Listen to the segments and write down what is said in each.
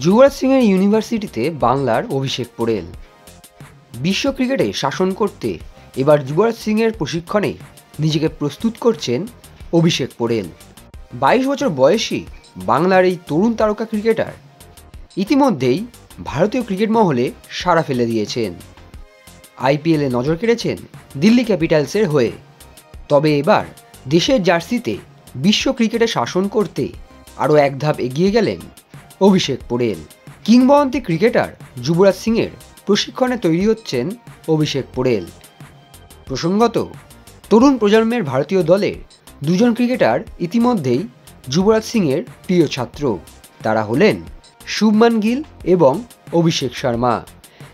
যুবরাজ সিংয়ের ইউনিভার্সিটিতে বাংলার অভিষেক পোড়েল। বিশ্ব ক্রিকেটে শাসন করতে এবার যুবরাজ সিংয়ের প্রশিক্ষণে নিজেকে প্রস্তুত করছেন অভিষেক পোড়েল। 22 বছর বয়সী বাংলার এই তরুণ তারকা ক্রিকেটার ইতিমধ্যেই ভারতীয় ক্রিকেট মহলে সাড়া ফেলে দিয়েছেন। আইপিএলে নজর কেড়েছেন দিল্লি ক্যাপিটালসের হয়ে। তবে এবার দেশের জার্সিতে বিশ্ব ক্রিকেটে শাসন করতে আরও এক ধাপ এগিয়ে গেলেন অভিষেক পোড়েল। কিংবদন্তি ক্রিকেটার যুবরাজ সিংয়ের প্রশিক্ষণে তৈরি হচ্ছেন অভিষেক পোড়েল। প্রসঙ্গত, তরুণ প্রজন্মের ভারতীয় দলের দুজন ক্রিকেটার ইতিমধ্যেই যুবরাজ সিংয়ের প্রিয় ছাত্র। তারা হলেন শুভমান গিল এবং অভিষেক শর্মা।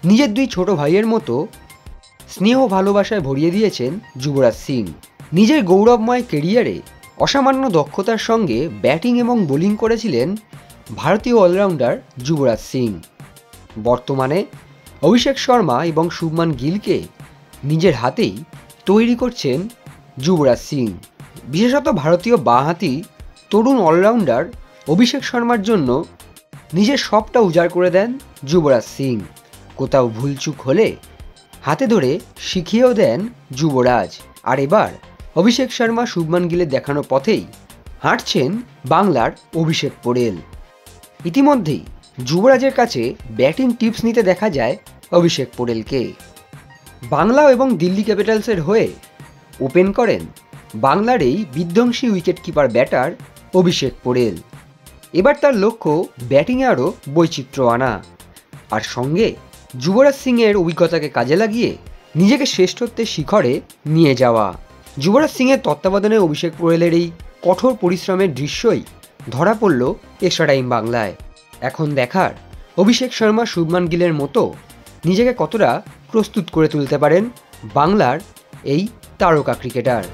নিজের দুই ছোট ভাইয়ের মতো স্নেহ ভালোবাসায় ভরিয়ে দিয়েছেন যুবরাজ সিং। নিজের গৌরবময় কেরিয়ারে অসামান্য দক্ষতার সঙ্গে ব্যাটিং এবং বোলিং করেছিলেন ভারতীয় অলরাউন্ডার যুবরাজ সিং। বর্তমানে অভিষেক শর্মা এবং শুভমান গিলকে নিজের হাতেই তৈরি করছেন যুবরাজ সিং। বিশেষত ভারতীয় বাঁহাতি তরুণ অলরাউন্ডার অভিষেক শর্মার জন্য নিজের সবটা উজাড় করে দেন যুবরাজ সিং। কোথাও ভুলচুক হলে হাতে ধরে শিখিয়েও দেন যুবরাজ। আর এবার অভিষেক শর্মা শুভমান গিলের দেখানো পথেই হাঁটছেন বাংলার অভিষেক পোড়েল। ইতিমধ্যেই যুবরাজের কাছে ব্যাটিং টিপস নিতে দেখা যায় অভিষেক পোড়েলকে। বাংলা এবং দিল্লি ক্যাপিটালসের হয়ে ওপেন করেন বাংলার এই বিধ্বংসী উইকেট কিপার ব্যাটার অভিষেক পোড়েল। এবার তার লক্ষ্য ব্যাটিংয়ে আরও বৈচিত্র্য আনা, আর সঙ্গে যুবরাজ সিংয়ের অভিজ্ঞতাকে কাজে লাগিয়ে নিজেকে শ্রেষ্ঠত্বের শিখরে নিয়ে যাওয়া। যুবরাজ সিংয়ের তত্ত্বাবধানে অভিষেক পোড়েলের এই কঠোর পরিশ্রমের দৃশ্যই ধরা পড়ল এক্সট্রা টাইম বাংলায়। এখন দেখার অভিষেক শর্মা শুভমান গিলের মতো নিজেকে কতটা প্রস্তুত করে তুলতে পারেন বাংলার এই তারকা cricketer.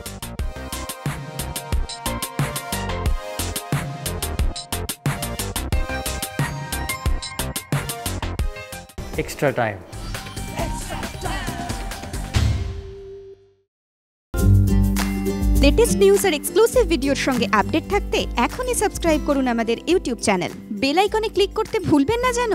Extra time. Latest news আর এক্সক্লুসিভ ভিডিওর সঙ্গে আপডেট থাকতে এখনই সাবস্ক্রাইব করুন আমাদের ইউটিউব চ্যানেল। বেল আইকনে ক্লিক করতে ভুলবেন না যেন।